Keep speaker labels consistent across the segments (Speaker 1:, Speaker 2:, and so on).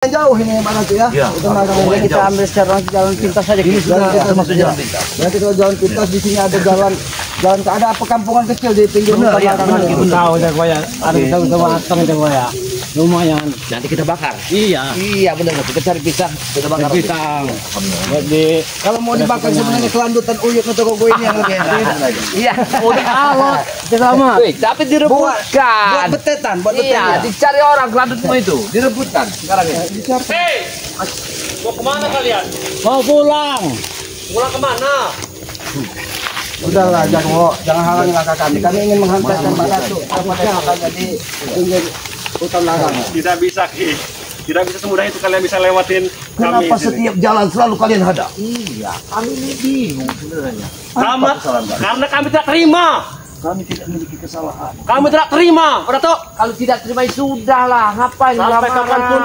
Speaker 1: Jauh ini mana tuh ya? Itu makanya kita ambil secara jalan pintas saja. Ini sudah termasuk jalan pintas. Berarti kalau jalan pintas di sini ada jalan ada perkampungan kecil di pinggir hutan larangan.
Speaker 2: Tahu ya gua ya. Ada bisa matang itu gua ya. Lumayan.
Speaker 3: Nanti kita bakar.
Speaker 2: Iya.
Speaker 3: Iya benar. Kita cari pisang. Kita bakar
Speaker 2: Pisang.
Speaker 1: Jadi kalau mau dibakar sebenarnya kelanjutan uyut untuk gue ini yang lebih enak.
Speaker 3: Iya.
Speaker 2: Udah alot. Selamat.
Speaker 3: Tapi direbutkan.
Speaker 1: Buat betetan, buat betetan.
Speaker 3: Iya, dicari orang kelandutmu itu. Direbutkan sekarang ini.
Speaker 4: Hei, mau kemana kalian?
Speaker 2: Mau pulang.
Speaker 4: Pulang kemana?
Speaker 1: Udahlah, jangan halangi langkah kami. Kami ingin menghantarkan Mbak Ratu. Apakah akan jadi pinggir hutan larangan?
Speaker 4: Tidak bisa, Ki. Tidak bisa semudah itu kalian bisa lewatin kami.
Speaker 1: Kenapa
Speaker 4: sini.
Speaker 1: setiap jalan selalu kalian hadap?
Speaker 3: Iya, kami ini bingung sebenarnya.
Speaker 4: Karena kami tidak terima.
Speaker 1: Kami tidak memiliki kesalahan.
Speaker 4: Kami tidak terima, Ratu.
Speaker 3: Kalau tidak terima ya sudahlah, ngapain
Speaker 4: Sampai kapanpun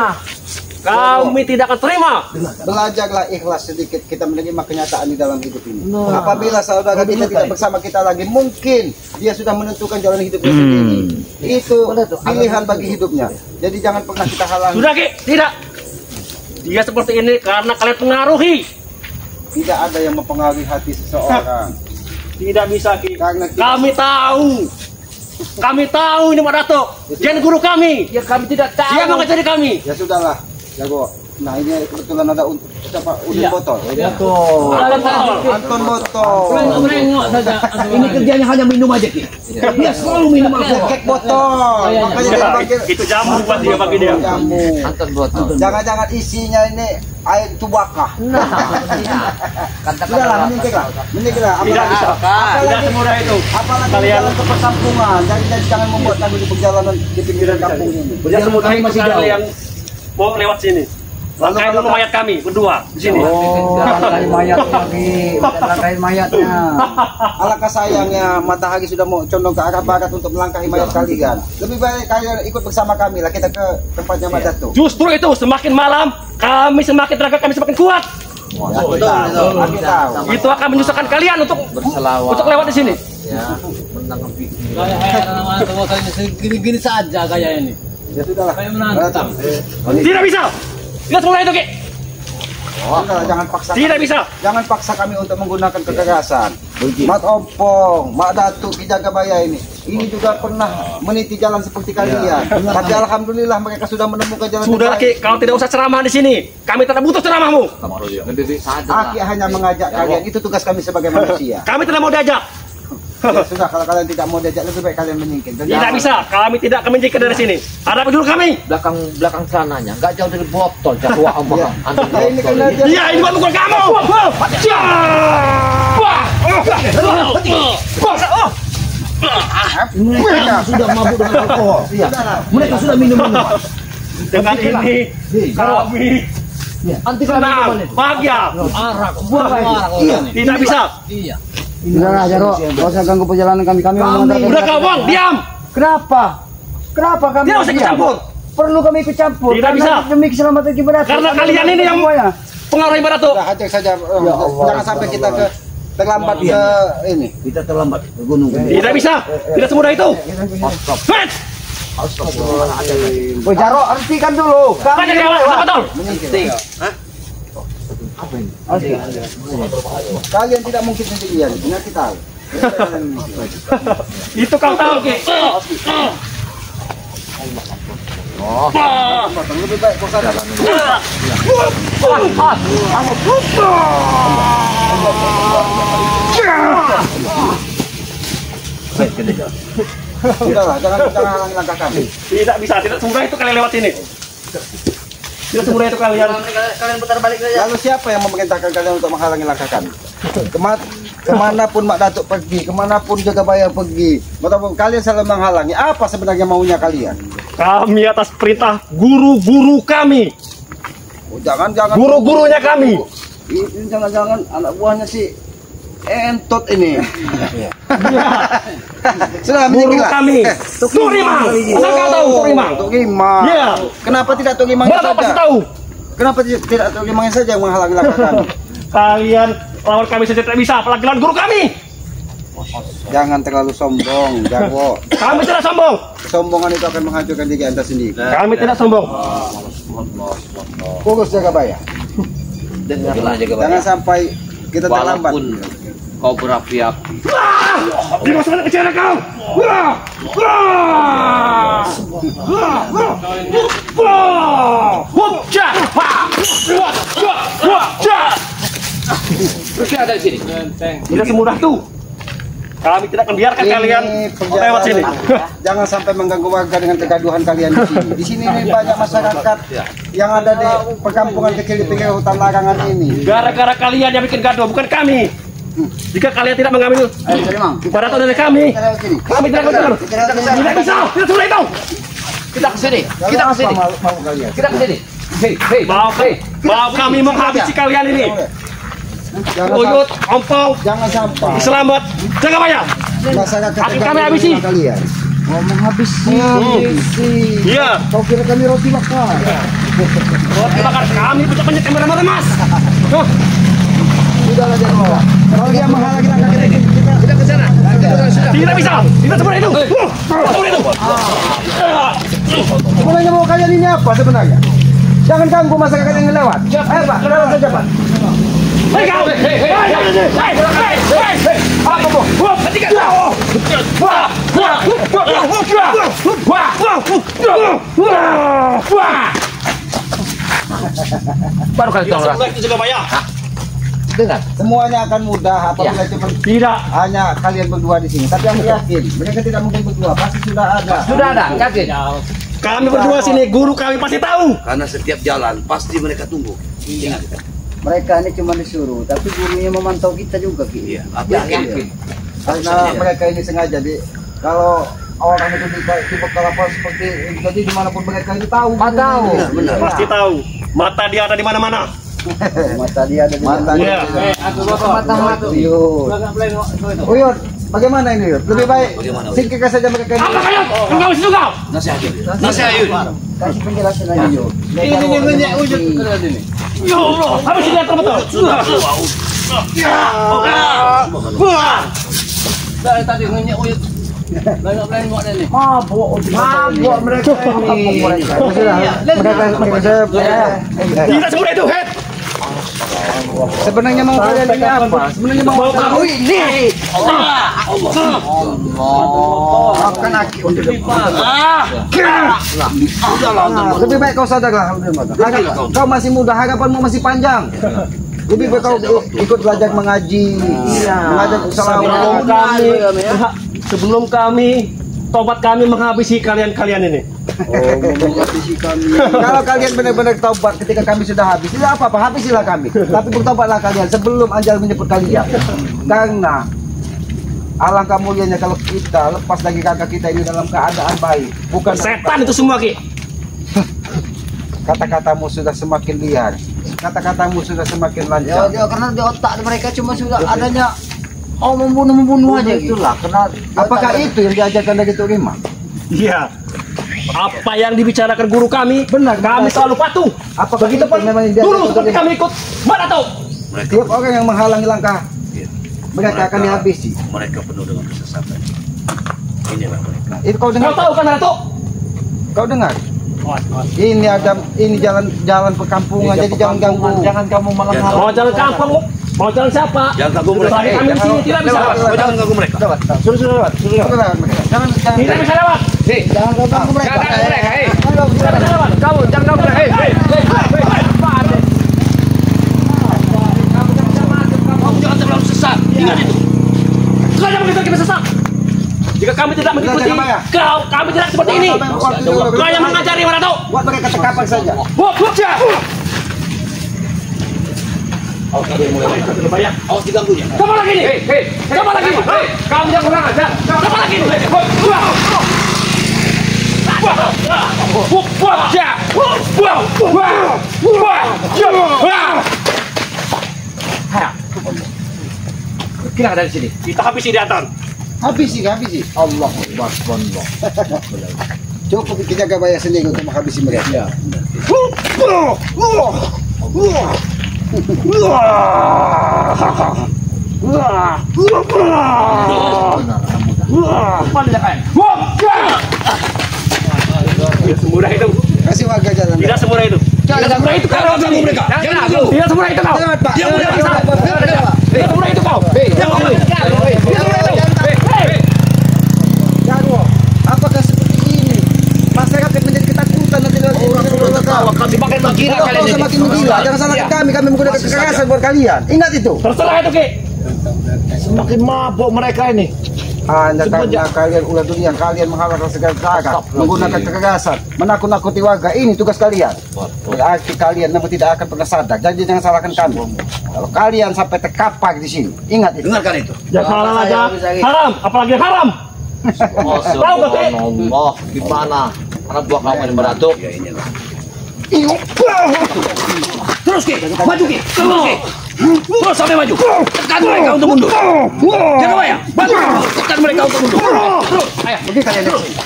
Speaker 4: kami tidak akan terima.
Speaker 1: Belajarlah ikhlas sedikit kita menerima kenyataan di dalam hidup ini. Apabila saudara kita tidak bersama kita lagi, mungkin dia sudah menentukan jalan hidupnya sendiri. Itu pilihan bagi hidupnya. Jadi jangan pernah kita halangi.
Speaker 4: Sudah, Ki. Tidak. Dia seperti ini karena kalian pengaruhi.
Speaker 1: Tidak ada yang mempengaruhi hati seseorang.
Speaker 4: Tidak bisa, Ki.
Speaker 1: Karena kita-
Speaker 4: Kami tahu. Kami tahu ini Pak Dato. Dia guru kami.
Speaker 3: Ya kami tidak tahu.
Speaker 4: Dia mengajari kami.
Speaker 1: Ya sudahlah, jago. Nah ini kebetulan ada siapa Udin Botol. Anton Botol.
Speaker 2: Merengok saja.
Speaker 1: Ini kerjanya hanya minum aja Ki. Dia selalu minum alkohol. Kek botol. Makanya dia pakai
Speaker 4: Itu jamu buat dia bagi dia.
Speaker 1: jamu.
Speaker 3: Anton botol.
Speaker 1: Jangan-jangan isinya ini air tubakah. Sudahlah, menyingkirlah. Menyingkirlah.
Speaker 4: Tidak bisa. Tidak semudah itu.
Speaker 1: Apalagi
Speaker 4: Kalian-
Speaker 1: jalan ke perkampungan. Jadi jangan membuat kami di perjalanan di pinggiran kampung ini.
Speaker 4: Tidak semudah itu kalian mau lewat sini. Langkai dulu mayat kami berdua di sini.
Speaker 1: Langkahin mayatnya lagi, langkahin mayatnya. Alangkah sayangnya matahari sudah mau condong ke arah barat untuk melangkahi mayat kalian. Lebih baik kalian ikut bersama kami lah, kita ke tempatnya Mbak Dato.
Speaker 4: Justru itu semakin malam kami semakin tenaga kami semakin kuat.
Speaker 1: Kami tahu.
Speaker 4: Itu akan menyusahkan kalian untuk lewat di sini.
Speaker 3: Ya, menang
Speaker 2: Kayak heran gini-gini saja kayak ini.
Speaker 1: Ya sudahlah.
Speaker 2: Kayak menantang.
Speaker 4: Tidak bisa. Tidak semudah itu, Ki.
Speaker 1: Sudahlah, jangan paksa.
Speaker 4: Tidak bisa.
Speaker 1: Jangan paksa kami untuk menggunakan kekerasan. Mat Ompong, Mak Datuk, Ki Jagabaya ini juga pernah meniti jalan seperti kalian. Tapi alhamdulillah mereka sudah menemukan jalan
Speaker 4: Sudah, Ki, kalau tidak usah ceramah di sini. Kami tidak butuh ceramahmu.
Speaker 3: Lebih sadar.
Speaker 1: Aki hanya mengajak kalian, itu tugas kami sebagai manusia.
Speaker 4: Kami tidak mau diajak.
Speaker 1: Ya sudah, kalau kalian tidak mau diajak, lebih baik kalian menyingkir.
Speaker 4: Tidak bisa. Kami tidak akan menyingkir dari sini. Hadapi dulu kami.
Speaker 3: Belakang celananya, nggak jauh dari botol. Jatuh
Speaker 1: Ya.
Speaker 3: Anton
Speaker 1: Ya, ini
Speaker 3: botol.
Speaker 1: kena dia.
Speaker 4: Iya, ini buat mukul kamu.
Speaker 1: Mereka
Speaker 2: Sudah mabuk dengan alkohol.
Speaker 1: Iya.
Speaker 2: Mereka sudah minum-minum.
Speaker 4: Dengan ini kami
Speaker 2: Anti
Speaker 4: senang, bahagia.
Speaker 2: arak, buang arak.
Speaker 4: Tidak bisa.
Speaker 2: Iya.
Speaker 1: Sudahlah, Jaro. Gak usah ganggu perjalanan kami. Kami mau mengantarkan.
Speaker 4: Udah kau buang, diam.
Speaker 1: Kenapa? Kenapa kami?
Speaker 4: Tidak usah ikut
Speaker 1: diam?
Speaker 4: campur.
Speaker 1: Perlu kami ikut campur.
Speaker 4: Tidak
Speaker 1: karena
Speaker 4: bisa.
Speaker 1: Demi keselamatan kita.
Speaker 4: Karena kalian ini yang
Speaker 1: semuanya.
Speaker 4: pengaruh Ibarat tuh.
Speaker 1: Sudah, ajak saja. Jangan sampai kita terlambat ke ini.
Speaker 2: Kita terlambat ke gunung.
Speaker 4: Tidak bisa. Tidak semudah itu. Wait.
Speaker 1: Oh, Jaro, hentikan dulu.
Speaker 4: Banyak yang lewat, betul.
Speaker 1: Kalian tidak mungkin sendirian. Ingat kita.
Speaker 4: Itu kau tahu, Ki.
Speaker 1: Lebih baik kau sadar. Sudahlah, jangan halangi langkah kami.
Speaker 4: Tidak bisa. Tidak semudah itu kalian lewat sini. Tidak semudah itu kalian.
Speaker 3: Kalian putar balik saja.
Speaker 1: Lalu siapa yang memerintahkan kalian untuk menghalangi langkah kami? Kemanapun Mak Datuk pergi, kemanapun Jagabaya pergi, kalian selalu menghalangi. Apa sebenarnya maunya kalian?
Speaker 4: Kami atas perintah guru-guru kami.
Speaker 1: Oh, jangan.
Speaker 4: Guru-gurunya kami.
Speaker 1: Ini jangan-jangan anak buahnya si entot ini. Sudah
Speaker 4: Guru
Speaker 1: menyingkirlah.
Speaker 4: kami. Turimang. Asal kau tahu Turimang.
Speaker 1: Tuk Rimang.
Speaker 4: Iya.
Speaker 1: Kenapa tidak Tuk Rimangnya
Speaker 4: Mana kau pasti
Speaker 1: saja?
Speaker 4: tahu.
Speaker 1: Kenapa tidak Tuk Rimangnya saja yang menghalangi langkah kami?
Speaker 4: Kalian lawan kami saja tidak bisa. Apalagi lawan guru kami.
Speaker 1: Jangan terlalu sombong, jago.
Speaker 4: Kami tidak sombong.
Speaker 1: Kesombongan itu akan menghancurkan diri Anda sendiri.
Speaker 4: Kami tidak sombong.
Speaker 1: Fokus jaga bayar. Jangan sampai kita terlambat.
Speaker 3: Walaupun kau berapi-api.
Speaker 4: Di masa kecil kau.
Speaker 3: Pergi dari sini.
Speaker 4: Tidak semudah itu. Kami tidak akan biarkan kalian lewat sini.
Speaker 1: Jangan sampai mengganggu warga dengan kegaduhan kalian di sini. Di sini ini banyak masyarakat yang ada di perkampungan kecil di pinggir hutan larangan ini.
Speaker 4: Gara-gara kalian yang bikin gaduh, bukan kami. Jika kalian tidak mengambil pada dari kami tidak gaduh. Tidak bisa, tidak sulit itu.
Speaker 3: Kita ke sini. Kita ke sini.
Speaker 1: Mau kalian.
Speaker 3: Kita ke sini. Hei,
Speaker 4: Mau kami menghabisi kalian ini.
Speaker 1: Jangan
Speaker 4: Uyut, ompong,
Speaker 1: jangan sampai
Speaker 4: selamat, jaga bayar.
Speaker 1: masyarakat
Speaker 4: Akan kami habisi.
Speaker 1: kalian. Mau menghabisi.
Speaker 4: Iya.
Speaker 1: Kau kira kami roti bakar?
Speaker 4: Roti bakar kami untuk menyetem remas.
Speaker 1: Sudahlah jangan. Kalau dia menghalangi langkah kita ke sana.
Speaker 4: Tidak bisa, tidak seperti itu. Seperti itu.
Speaker 1: Sebenarnya mau kalian ini apa sebenarnya? Jangan ganggu masyarakat yang lewat. Ayo Pak, lewat saja Pak.
Speaker 4: Hei kau! Hei! Apa bu?
Speaker 3: Baru kali tahu lah. Dengar.
Speaker 1: Semuanya akan mudah apabila cuma
Speaker 4: Tidak.
Speaker 1: hanya kalian berdua di sini. Tapi aku yakin mereka tidak mungkin berdua, pasti sudah ada.
Speaker 3: Sudah ada, yakin.
Speaker 4: Kami berdua sini, guru kami pasti tahu.
Speaker 5: Karena setiap jalan pasti mereka tunggu. Ingat.
Speaker 1: Mereka ini cuma disuruh, tapi gurunya memantau kita juga, Ki.
Speaker 5: Iya,
Speaker 3: Yakin.
Speaker 1: Karena mereka ini sengaja kalau orang itu di kelapa seperti jadi dimanapun mereka ini tahu.
Speaker 3: Tahu.
Speaker 5: Benar.
Speaker 4: Pasti tahu. Mata dia ada di mana-mana.
Speaker 1: Mata dia ada di mata.
Speaker 4: Iya.
Speaker 1: Uyut, bagaimana ini Uyut? Lebih baik
Speaker 5: Bagaimana, Uyut?
Speaker 1: singkirkan saja mereka ini.
Speaker 4: Apa kalian? Enggak bisa juga.
Speaker 5: Nasihat.
Speaker 1: Kasih penjelasan aja Uyut.
Speaker 4: Ya Allah, habis ini yang terbetul.
Speaker 3: Tadi ngenyek uyut. Banyak ini.
Speaker 1: Mabuk mereka ini.
Speaker 4: Tidak semudah itu, Head.
Speaker 1: Sebenarnya mau kalian ini apa? Sebenarnya mau
Speaker 4: kamu
Speaker 1: ini. Makan aki untuk lebih baik kau sadarlah. Kau masih muda, harapanmu masih panjang. Lebih baik kau ikut belajar mengaji, mengajar usaha
Speaker 4: Sebelum kami tobat kami menghabisi kalian ini.
Speaker 1: menghabisi kami. Kalau kalian benar-benar taubat ketika kami sudah habis, tidak apa-apa, habisilah kami. Tapi bertobatlah kalian sebelum ajal menjemput kalian. Karena alangkah mulianya kalau kita lepas lagi kakak kita ini dalam keadaan baik. Bukan
Speaker 4: Setan itu semua, Ki.
Speaker 1: kata-katamu sudah semakin liar. Kata-katamu sudah semakin lancar.
Speaker 6: Ya, karena di otak mereka cuma sudah adanya membunuh aja gitu. Itulah, karena
Speaker 1: Apakah itu yang diajarkan dari Tuk Rima?
Speaker 4: Iya. Apa yang dibicarakan guru kami,
Speaker 1: Benar,
Speaker 4: kami selalu patuh.
Speaker 1: Apakah
Speaker 4: Begitu
Speaker 1: itu
Speaker 4: pun
Speaker 1: memang yang diajarkan
Speaker 4: dulu
Speaker 1: Tuk
Speaker 4: seperti
Speaker 1: Rima?
Speaker 4: kami ikut, mana tahu?
Speaker 1: Tiap orang yang menghalangi langkah mereka akan dihabisi.
Speaker 5: Mereka penuh dengan kesesatan. Inilah mereka.
Speaker 1: Itu kau
Speaker 4: Kau
Speaker 1: dengar?
Speaker 4: tahu kan, Ratu?
Speaker 1: Kau dengar? Ini jalan perkampungan, jadi jangan ganggu.
Speaker 6: jangan kamu malah
Speaker 5: Jangan.
Speaker 4: Mau jalan kampung, mau jalan siapa?
Speaker 5: Jangan ganggu mereka.
Speaker 4: Tadi kami di sini tidak bisa.
Speaker 5: Kau jangan ganggu mereka.
Speaker 1: Suruh lewat. Jangan
Speaker 4: Tidak bisa lewat.
Speaker 1: jangan ganggu mereka.
Speaker 4: Tidak bisa lewat. Kamu jangan ganggu mereka.
Speaker 5: Kamu jangan terlalu sesat. Ingat itu.
Speaker 4: Kau jangan begitu kita sesat. Jika kami tidak mengikuti kau, kami tidak seperti ini. Kau yang mengajari, mana tahu?
Speaker 1: Buat mereka terkapar saja.
Speaker 4: Bayar.
Speaker 5: Awas diganggunya.
Speaker 4: Coba lagi nih. Coba lagi. Kamu jangan kurang ajar. Coba lagi nih.
Speaker 3: Kira dari sini.
Speaker 4: Kita habisi di atas.
Speaker 1: Habisi.
Speaker 6: Allah Akbar.
Speaker 1: Cukup kita jaga bayar sendiri untuk menghabisi mereka.
Speaker 4: Tidak semudah itu.
Speaker 1: Kasih warga jalan.
Speaker 4: Tidak semudah itu. Tidak semudah itu kau. Tidak semudah itu kau. Dia mudah bisa. Tidak semudah itu kau.
Speaker 1: Jarwo, apakah seperti ini? Masyarakat menjadi ketakutan nanti
Speaker 3: Kami pakai menggila kalian ini.
Speaker 1: Semakin menggila. Jangan salahkan kami menggunakan kekerasan buat kalian. Ingat itu.
Speaker 4: Terserah itu Ki.
Speaker 5: Semakin mabuk mereka ini.
Speaker 1: Anda karena kalian ulah dunia, kalian menghalalkan segala cara, menggunakan kekerasan, menakut-nakuti warga. Ini tugas kalian. Berarti kalian memang tidak akan pernah sadar. Jadi jangan salahkan kami. Kalau kalian sampai terkapar di sini, ingat itu.
Speaker 5: Dengarkan itu.
Speaker 4: Jangan salah aja. Haram, apalagi haram. Tahu gak Ki?
Speaker 3: Allah, gimana? Anak buah kamu yang beratuk.
Speaker 5: Ya inilah.
Speaker 3: Terus Ki, maju Ki, terus Ki. Terus sampai maju. Tekan mereka untuk mundur. Jangan ya, bantu. Tekan mereka untuk mundur. Terus, ayo.
Speaker 1: Pergi kalian dari sini.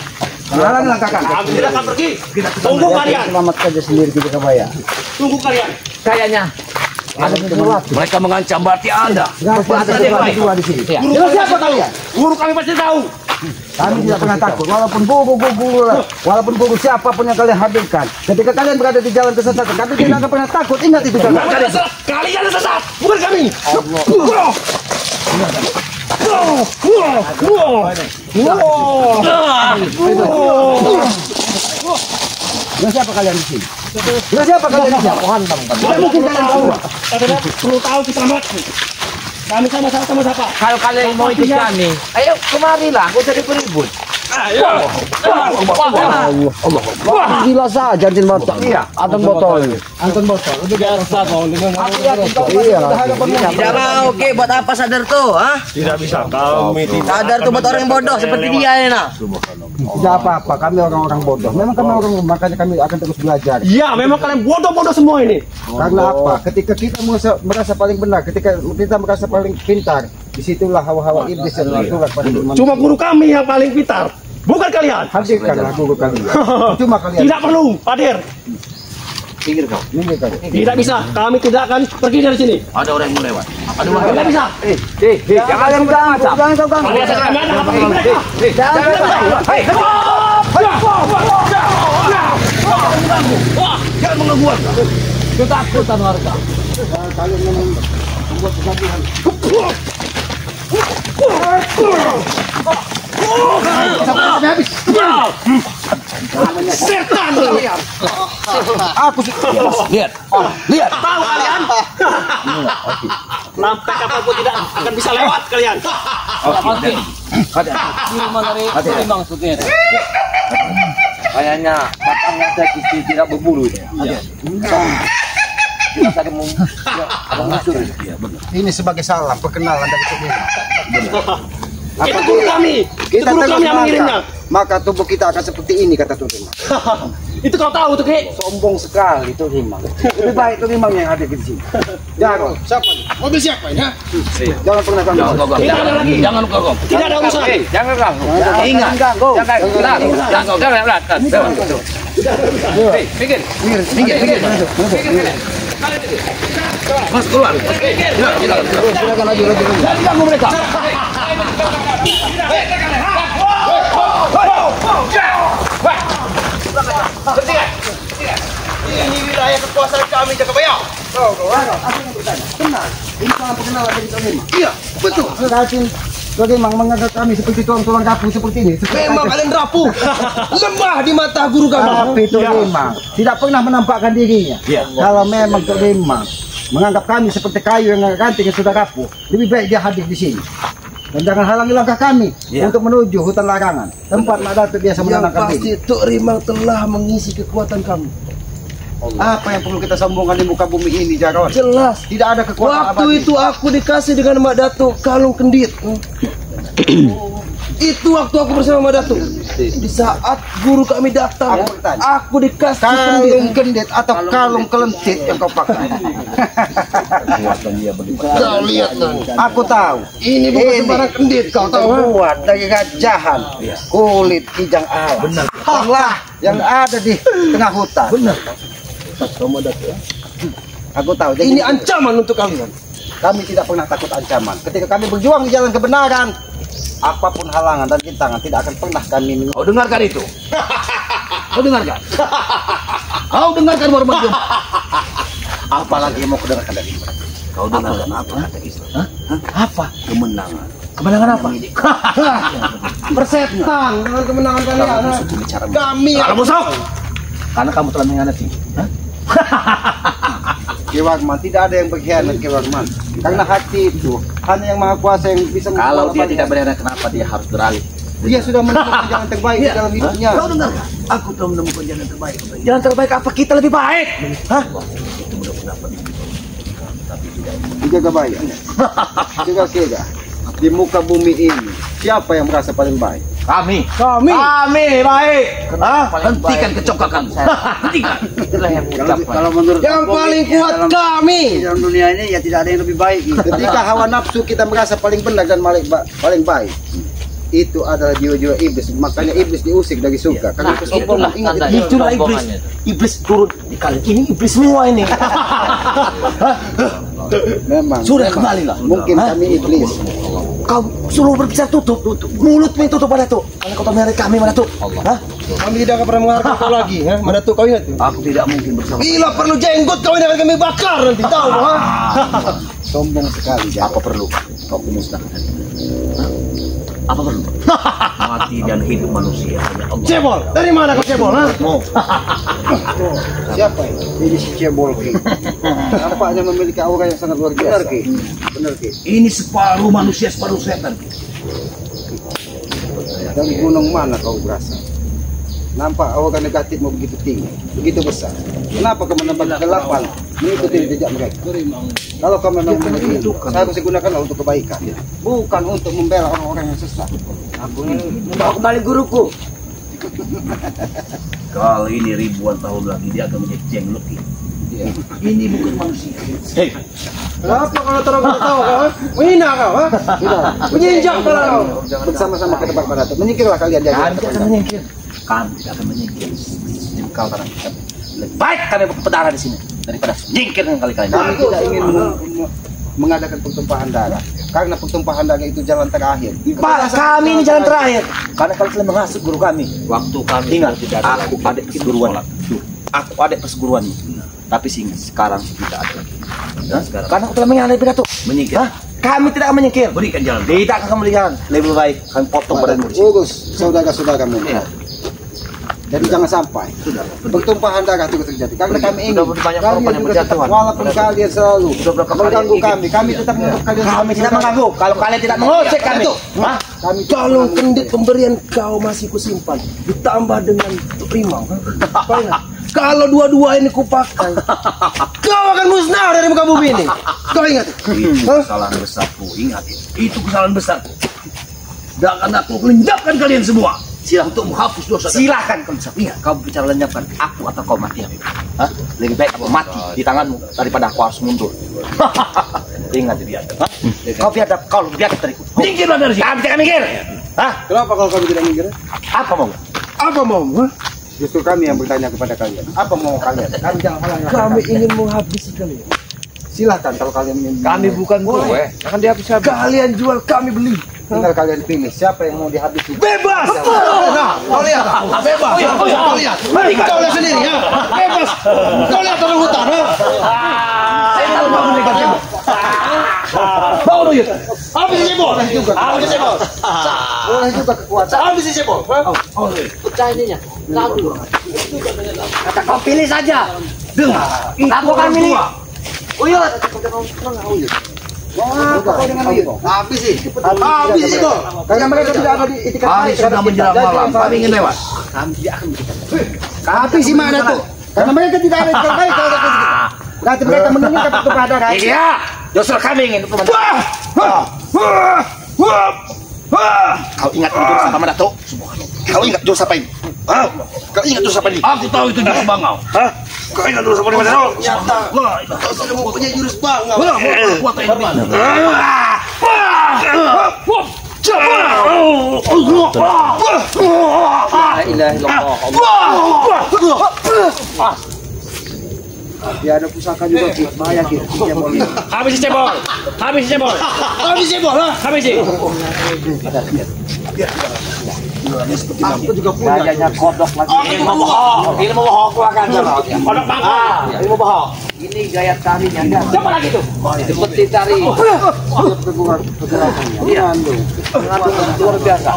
Speaker 1: Jalan langkahkan.
Speaker 4: Kami tidak akan pergi. Tunggu kalian.
Speaker 1: Selamatkan saja sendiri kita kebaya.
Speaker 4: Tunggu kalian.
Speaker 3: Kayaknya
Speaker 1: Ada sesuatu.
Speaker 3: mereka mengancam berarti Anda.
Speaker 1: Ada sesuatu di sini.
Speaker 4: Guru siapa kalian? Guru kami pasti tahu.
Speaker 1: Kami tidak pernah takut, walaupun guru siapapun yang kalian hadirkan. Ketika kalian berada di jalan kesesatan, kami tidak akan pernah takut. Ingat itu jangan.
Speaker 4: Kalian yang sesat, bukan kami.
Speaker 1: Dengan siapa kalian di sini? Dengan siapa kalian di sini? Tidak mungkin kalian tahu.
Speaker 4: Perlu tahu kita mati. Kami sama-sama siapa?
Speaker 3: Kalau kalian mau ikut kami, ayo kemarilah, gak usah diperibut.
Speaker 4: Ayo.
Speaker 1: Gila saja Anton botol. Iya, Anton botol. Anton botol. Udah biasa dong dengan
Speaker 6: Tidak mau, oke, buat apa sadar tuh, ah?
Speaker 5: Tidak bisa. Kami tidak.
Speaker 6: Sadar tuh buat orang yang bodoh seperti dia ya, nah.
Speaker 1: Tidak apa-apa, kami orang-orang bodoh. Memang kami orang, makanya kami akan terus belajar.
Speaker 4: Iya, memang kalian bodoh-bodoh semua ini.
Speaker 1: Karena apa? Ketika kita merasa paling benar, ketika kita merasa paling pintar, disitulah hawa-hawa iblis yang bergerak pada manusia.
Speaker 4: Cuma guru kami yang paling pintar, bukan kalian.
Speaker 1: Hadirkanlah guru kalian. Cuma kalian.
Speaker 4: Tidak perlu, hadir.
Speaker 1: Minggir kau.
Speaker 4: Tidak bisa, kami tidak akan pergi dari sini.
Speaker 3: Ada orang yang mau lewat. Ada orang
Speaker 4: Tidak bisa.
Speaker 1: Jangan kalian ganggu. Jangan kau ganggu.
Speaker 4: Kalian kami ada apa mereka?
Speaker 1: Jangan kau ganggu.
Speaker 3: Jangan mengganggu warga.
Speaker 6: Ketakutan warga.
Speaker 1: Kalian memang membuat kegaduhan.
Speaker 4: Setan.
Speaker 1: Aku
Speaker 3: Lihat. Lihat.
Speaker 4: Tahu kalian? Sampai kapanpun tidak akan bisa lewat kalian.
Speaker 3: Kayaknya batangnya saya tidak berbulu ini. Tidak ada muncul.
Speaker 1: ini sebagai salam perkenalan dari sini.
Speaker 4: Itu guru kami. Itu
Speaker 1: Kita
Speaker 4: guru
Speaker 1: terus
Speaker 4: kami yang mengirimnya.
Speaker 1: maka tubuh kita akan seperti ini kata Tuhan.
Speaker 4: Itu kau tahu tuh Ki.
Speaker 1: Sombong sekali itu Rimang. Lebih baik itu Rimang yang ada di sini. Jangan. Siapa ini? Mobil siapa ini? Jangan pernah ganggu.
Speaker 3: Jangan ganggu.
Speaker 4: Tidak ada lagi.
Speaker 3: Jangan ganggu.
Speaker 4: Tidak ada urusan.
Speaker 3: Jangan ganggu.
Speaker 1: Ingat. Ganggu.
Speaker 3: Pinggir. Mas keluar.
Speaker 1: Silakan lagi.
Speaker 3: Jangan ganggu mereka.
Speaker 4: Ini wilayah kekuasaan kami Jakabaya.
Speaker 1: Aku yang bertanya. Benar. Ini salah perkenalan dari Tuhan Rimang. Iya, betul. Rajin Rimang menganggap kami seperti tulang rapuh seperti ini.
Speaker 4: Memang kalian rapuh. Lemah di mata guru kami.
Speaker 1: Tapi Tuhan Rimang tidak pernah menampakkan dirinya. Kalau memang Tuhan Rimang menganggap kami seperti kayu yang ranting yang sudah rapuh, lebih baik dia hadir di sini. Dan jangan halangi langkah kami untuk menuju hutan larangan, tempat Mak Datuk biasa menanamkan diri.
Speaker 2: Tuk Rimang telah mengisi kekuatan kami.
Speaker 1: Apa yang perlu kita sombongkan di muka bumi ini, Jarod?
Speaker 2: Jelas.
Speaker 1: Tidak ada kekuatan
Speaker 2: Waktu
Speaker 1: abadi.
Speaker 2: itu aku dikasih dengan Mak Datuk kalung kendit. Itu waktu aku bersama Mak Datuk. Di saat guru kami datang,
Speaker 1: Aku bertanya.
Speaker 2: aku dikasih
Speaker 1: Kalung
Speaker 2: kendit.
Speaker 1: kendit atau kalung kelentit yang kau pakai.
Speaker 2: Kau lihat kan.
Speaker 1: Aku tahu.
Speaker 2: Ini bukan sembarang kendit, kau tahu?
Speaker 1: Terbuat dari gajahan, kulit kijang alas. Allah yang ada di tengah hutan. Benar. Aku tahu. Jadi
Speaker 2: Ini ancaman untuk kalian.
Speaker 1: Kami tidak pernah takut ancaman. Ketika kami berjuang di jalan kebenaran, apapun halangan dan rintangan tidak akan pernah kami.
Speaker 3: Kau dengarkan itu? Kau dengarkan? Kau dengarkan Muhammad?
Speaker 1: Apalagi yang mau kudengarkan dari mereka?
Speaker 3: Kau dengarkan apa kata Islam?
Speaker 2: Apa?
Speaker 3: Kemenangan.
Speaker 2: Kemenangan apa? Persetan dengan kemenangan kalian. Kami
Speaker 3: Kalau musuh, karena kamu telah mengkhianati.
Speaker 1: Ki Wagman, tidak ada yang berkhianat Ki Wagman. Karena hati itu hanya yang Maha Kuasa yang bisa.
Speaker 3: Kalau dia tidak berkhianat, kenapa dia harus beralih?
Speaker 1: Dia sudah menemukan jalan terbaik di dalam hidupnya.
Speaker 3: Kau dengarkan? Aku telah menemukan jalan terbaik. Jalan terbaik apa? Kita lebih baik. Hah? Itu mudah-mudahan penting. Tapi tidak.
Speaker 1: Dijaga baik. Jaga di muka bumi ini. Siapa yang merasa paling baik?
Speaker 3: Kami baik. Hentikan kecokakan. Hentikan. Itulah yang
Speaker 6: Kalau menurut
Speaker 2: yang paling kuat kami.
Speaker 6: dalam dunia ini ya tidak ada yang lebih baik.
Speaker 1: Ketika hawa nafsu kita merasa paling benar dan paling baik, itu adalah jiwa-jiwa iblis. Makanya iblis diusik dari surga. Karena kesombongan. Ingat itu.
Speaker 3: Itulah iblis. Iblis turun di kali ini. Iblis semua ini.
Speaker 1: Memang.
Speaker 3: Sudah kembalilah.
Speaker 1: Mungkin kami iblis.
Speaker 3: Kau suruh berbicara tutup. Mulutmu tutup pada tuh. Karena kau merek kami mana tuh?
Speaker 2: Kami tidak akan pernah menghargai kau lagi. Mana tuh kau ingat?
Speaker 3: Aku tidak mungkin bersama.
Speaker 2: Gila perlu jenggot kau ini akan kami bakar nanti tahu.
Speaker 1: Sombong sekali.
Speaker 3: Apa perlu? Kau pemusnahkan. Apa perlu? Mati dan hidup manusia hanya Allah.
Speaker 2: Cebol, dari mana kau cebol?
Speaker 1: Siapa ini? Ini si Cebol Ki. Nampaknya memiliki aura yang sangat luar biasa. Benar Ki.
Speaker 3: Ini separuh manusia, separuh setan.
Speaker 1: Dari gunung mana kau berasal? Nampak aura negatifmu begitu tinggi, begitu besar. Kenapa kau menambah kegelapan mengikuti jejak mereka? Kalau kau memang begitu, seharusnya gunakanlah untuk kebaikan, bukan untuk membela orang-orang yang sesat.
Speaker 6: Aku ini membawa kembali guruku.
Speaker 3: Kalau ini ribuan tahun lagi dia akan menjadi jenglot. Ini bukan manusia. Hei,
Speaker 2: Kenapa kalau terang kau tahu kau? Menghina kau?
Speaker 1: Tidak,
Speaker 2: Menjinjak kau?
Speaker 1: bersama-sama ke tempat mana? Menyingkirlah kalian dari
Speaker 3: kami
Speaker 1: tempat
Speaker 3: tidak akan
Speaker 1: mana.
Speaker 3: menyingkir. Kami tidak akan menyingkir. Kau tanah kita. Lebih baik kami berpedara di sini daripada menyingkir dengan kali-kali.
Speaker 1: Kami tidak ingin mengadakan pertumpahan darah, karena pertumpahan darah itu jalan terakhir.
Speaker 3: Pak, kami ini jalan terakhir. Karena kalian telah menghasut guru kami. Waktu kami ingat, aku adik perguruan. Aku adik perguruan. Tapi sekarang tidak ada lagi. Karena aku telah mengkhianati pidato. Menyingkir. Kami tidak akan menyingkir. Berikan jalan. Tidak akan memberi jalan. Lebih baik kami potong badanmu.
Speaker 1: Urus saudara-saudaramu. Jadi jangan sampai pertumpahan darah itu terjadi. Karena kami ingin kalian juga tetap, walaupun kalian selalu mengganggu kami tetap menganggap kalian.
Speaker 3: Kami tidak mengganggu. Kalau kalian tidak mengocek kami.
Speaker 1: Kami
Speaker 2: Kalau kendit pemberian kau masih kusimpan, ditambah dengan rimau. Kalau dua-dua ini kupakai, kau akan musnah dari muka bumi ini. Kau ingat?
Speaker 3: Itu kesalahan besarku. Ingat itu kesalahan besarku. Dan akan aku lenyapkan kalian semua. Silakan untuk menghapus dosa. Silakan kalau bisa. Ingat, kau bicara lenyapkan aku atau kau mati. Hah? Lebih baik aku mati di tanganmu daripada aku harus mundur. Ingat dia. Kau biadab, kau lebih biadab dariku. Minggirlah dari sini. Kami tidak minggir. Hah?
Speaker 1: Kenapa kalau kami tidak minggir?
Speaker 3: Apa mau?
Speaker 2: Apa mau?
Speaker 1: Justru kami yang bertanya kepada kalian. Apa mau kalian? Kami jangan halangi.
Speaker 2: Kami ingin menghabisi kalian.
Speaker 1: Silakan kalau kalian ingin.
Speaker 6: Kami bukan gue. Akan dihabis-habis.
Speaker 2: Kalian jual, kami beli.
Speaker 1: Tinggal kalian pilih siapa yang mau dihabisi.
Speaker 2: Bebas! Nah, kau lihat, bebas. Kau lihat, kau lihat sendiri ya. Bebas. Kau lihat orang hutan, ha?
Speaker 3: Saya tidak mau menikah cebol. Bawa dulu yuk.
Speaker 2: Habis cebol. Habis cebol.
Speaker 1: Boleh juga kekuatan.
Speaker 2: Habis cebol.
Speaker 6: Pecah ininya. Satu. Kata kau pilih saja.
Speaker 3: Dengar.
Speaker 6: Aku akan milih. Uyut.
Speaker 1: Apa kau dengan itu?
Speaker 2: Habis sih. Habis cebol.
Speaker 1: Karena mereka tidak ada di itikat
Speaker 3: Hari sudah menjelang malam. Kami ingin lewat.
Speaker 1: Habis si mana tuh? Karena mereka tidak ada itikat baik kalau kita. Nanti mereka menginginkan pertumpahan darah.
Speaker 3: Iya. Justru kami ingin untuk Kau ingat jurus apa mana tuh? Kau ingat jurus apa ini? Kau ingat jurus apa ini? Aku tahu itu jurus bangau. Kau ingat jurus apa ini?
Speaker 2: Nyata. Kau sudah mempunyai jurus bangau.
Speaker 3: Kuatan ini mana?
Speaker 6: La ilaha illallah.
Speaker 2: Ya ada pusaka juga Ki, bahaya Ki. Cebol.
Speaker 4: Habis si cebol. Habis si cebol.
Speaker 2: Habis cebol lah.
Speaker 4: Habis si.
Speaker 2: Aku juga punya.
Speaker 3: Gajahnya kodok lagi. Ilmu bohong keluarkan sana.
Speaker 4: Kodok bangka.
Speaker 3: Ilmu bohong. Ini gaya tarinya.
Speaker 4: Coba lagi tuh.
Speaker 3: Seperti tari. Iya. Luar biasa.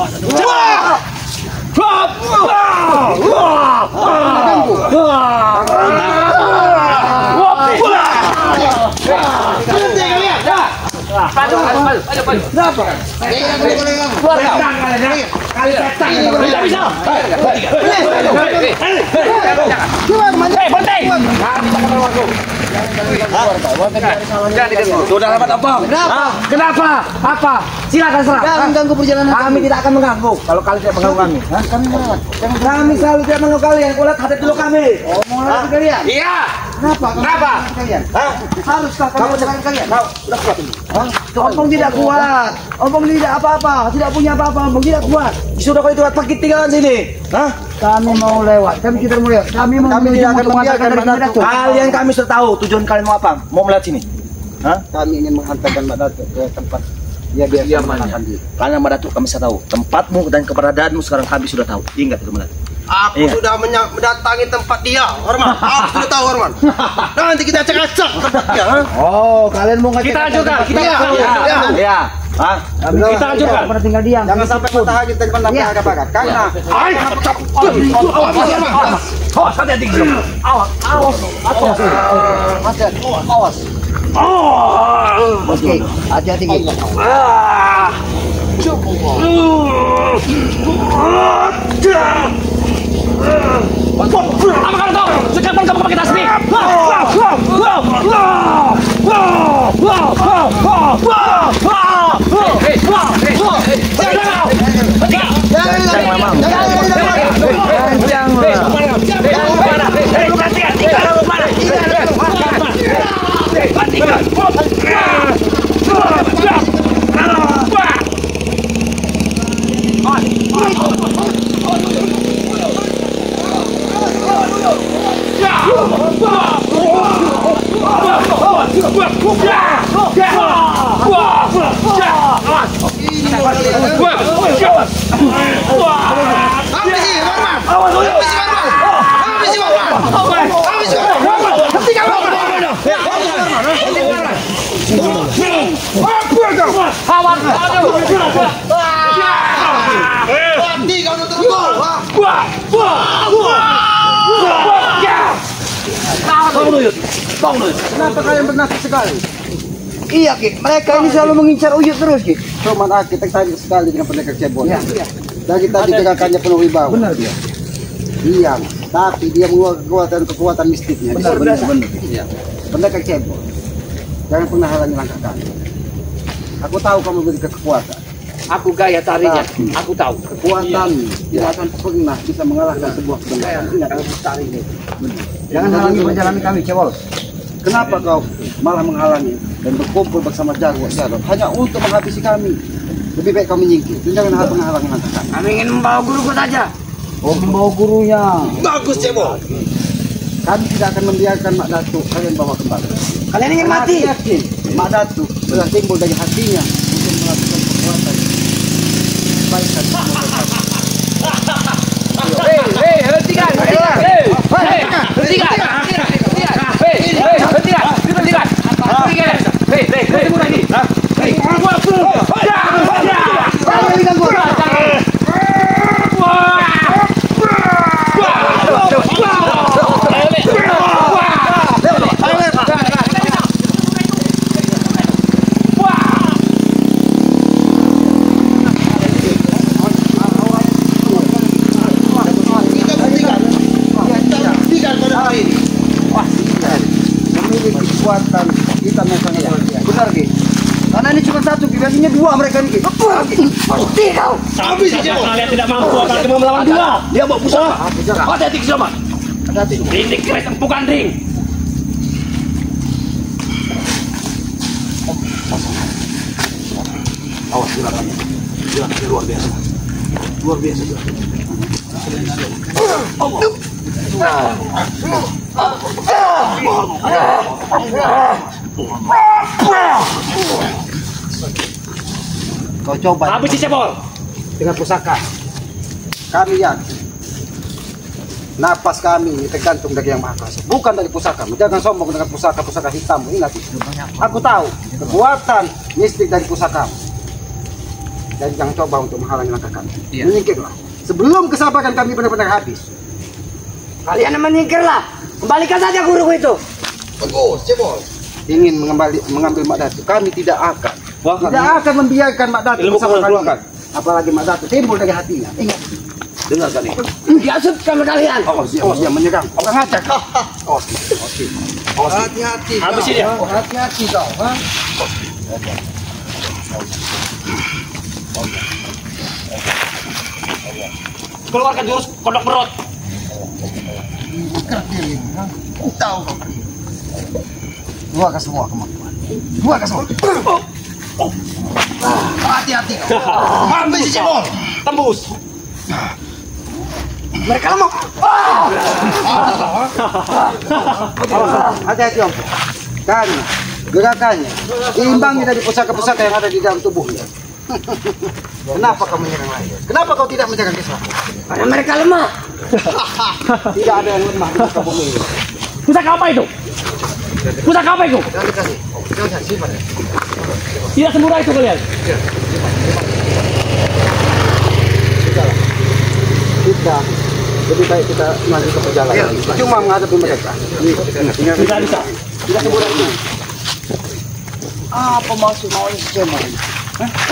Speaker 2: Sudah dapat apa? Kenapa? Apa? Silakan serah.
Speaker 6: Jangan mengganggu perjalanan
Speaker 2: Kami tidak akan mengganggu. Kalau kalian tidak mengganggu kami. Kami selalu tidak mengganggu kalian. Kau lihat hadap dulu kami.
Speaker 6: Oh, mau lagi kalian?
Speaker 4: Iya.
Speaker 6: Kenapa?
Speaker 4: Kenapa?
Speaker 6: Kalian?
Speaker 2: Haruskah kamu dengan kalian?
Speaker 6: Ompong tidak kuat. Ompong tidak apa-apa. Tidak punya apa-apa. Ompong tidak kuat.
Speaker 2: Sudah kau itu pakai tinggalan sini. Hah?
Speaker 6: Kami mau lewat. Kami tidak mau lewat. Kami mau
Speaker 1: Kami tidak akan membiarkan Mbak Datuk.
Speaker 2: Kalian kami sudah tahu tujuan kalian mau apa? Mau melihat sini. Hah?
Speaker 1: Kami ingin menghantarkan Mbak Datuk ke tempat dia biasa menenangkan diri.
Speaker 2: Kalian Mbak Datuk kami sudah tahu. Tempatmu dan keberadaanmu sekarang kami sudah tahu. Ingat itu Mbak Datuk.
Speaker 7: Aku sudah mendatangi tempat dia, Horman. Aku sudah tahu, Horman. Nanti kita acak-acak tempat dia.
Speaker 6: Oh, kalian mau ngecek?
Speaker 4: Kita hancurkan. Kita
Speaker 7: Iya,
Speaker 4: hancurkan.
Speaker 7: iya.
Speaker 2: Ya. Hah?
Speaker 4: Kita hancurkan.
Speaker 6: Pernah tinggal diam.
Speaker 1: Jangan sampai patah hati dan menambah bakar. Karena
Speaker 4: Awas, hati-hati.
Speaker 6: Awas. Oke, hati-hati Ki.
Speaker 4: Apa kalian tahu? Sekarang kamu pakai tasbih.
Speaker 1: kenapa kalian bernafsu sekali?
Speaker 6: Iya Ki, mereka ini selalu mengincar Uyut terus Ki.
Speaker 1: Cuma kita tadi sekali dengan pendekar cebol. Dari tadi gerakannya penuh wibawa.
Speaker 6: Benar dia.
Speaker 1: Diam, tapi dia mengeluarkan kekuatan mistiknya.
Speaker 2: Benar.
Speaker 1: Iya. Pendekar cebol. Jangan pernah halangi langkah kami. Aku tahu kamu memiliki kekuatan.
Speaker 3: Aku gaya tarinya. Aku tahu.
Speaker 1: Kekuatan tidak akan pernah bisa mengalahkan sebuah kebenaran. Ingat,
Speaker 6: Jangan halangi perjalanan kami, Cebol.
Speaker 1: kenapa kau malah menghalangi dan berkumpul bersama Jarwo hanya untuk menghabisi kami? Lebih baik kau menyingkir dan jangan menghalangi langkah kami.
Speaker 3: Kami ingin membawa guruku saja.
Speaker 6: Oh, membawa gurunya.
Speaker 7: Bagus, Cebol.
Speaker 1: Kami tidak akan membiarkan Mak Datuk kalian bawa kembali.
Speaker 6: Kalian ingin mati?
Speaker 1: Aku yakin Mak Datuk sudah timbul dari hatinya untuk melakukan kekuatan. Baikkan.
Speaker 3: Hentikan.
Speaker 1: Memiliki kekuatan hitam yang sangat luar biasa.
Speaker 6: Benar Ki. Karena ini cuma satu, Ki. Biasanya dua mereka ini Ki. Mati kau.
Speaker 7: Habis, Cebol.
Speaker 4: Kalian tidak mampu akan kamu melawan dua.
Speaker 3: Dia bawa pusaka. Hati-hati Kisaman.
Speaker 4: Ini keres empukan ring.
Speaker 3: Awas gerakannya. Gerakannya luar biasa. Luar biasa.
Speaker 1: Kau coba
Speaker 4: Habis si cebol.
Speaker 1: dengan pusaka. Kami yakin napas kami tergantung dari Yang Maha Kuasa, bukan dari pusaka. Jangan sombong dengan pusaka hitam. Ingat itu. Aku tahu kekuatan mistik dari pusaka. Dan jangan coba untuk menghalangi langkah kami. Menyingkirlah sebelum kesabaran kami benar-benar habis.
Speaker 6: Kalian menyingkirlah. Kembalikan saja guruku itu.
Speaker 7: Bagus, cebol.
Speaker 1: Ingin mengambil Mak Datu, kami tidak akan membiarkan Mak Datu bersama kalian. Apalagi Mak Datu timbul dari hatinya. Ingat.
Speaker 3: Dengar kali.
Speaker 6: Diasut sama kalian.
Speaker 1: Dia menyerang orang acak.
Speaker 7: Hati-hati.
Speaker 4: Habis ini.
Speaker 1: Hati-hati kau.
Speaker 4: Keluarkan jurus kodok perut.
Speaker 1: Tahu kau. Keluarkan semua kemampuan. Keluarkan semua.
Speaker 7: Hati-hati kau. Habis si cebol.
Speaker 4: Tembus.
Speaker 6: Mereka lemah.
Speaker 1: Hati-hati Om. Karena gerakannya diimbangi dari pusaka-pusaka yang ada di dalam tubuhnya. Kenapa kau menyerang lagi? Kenapa kau tidak menyerang Kisah?
Speaker 6: Karena mereka lemah.
Speaker 1: Tidak ada yang lemah di muka bumi ini.
Speaker 4: Pusaka apa itu? Pusaka apa itu?
Speaker 1: Jangan dikasih. Jangan simpan.
Speaker 4: Tidak semurah itu kalian.
Speaker 1: Sudahlah. Kita lebih baik kita maju ke perjalanan. Cuma menghadapi mereka.
Speaker 4: Tidak bisa.
Speaker 1: Tidak semudah itu. Apa maksud maunya Cemal?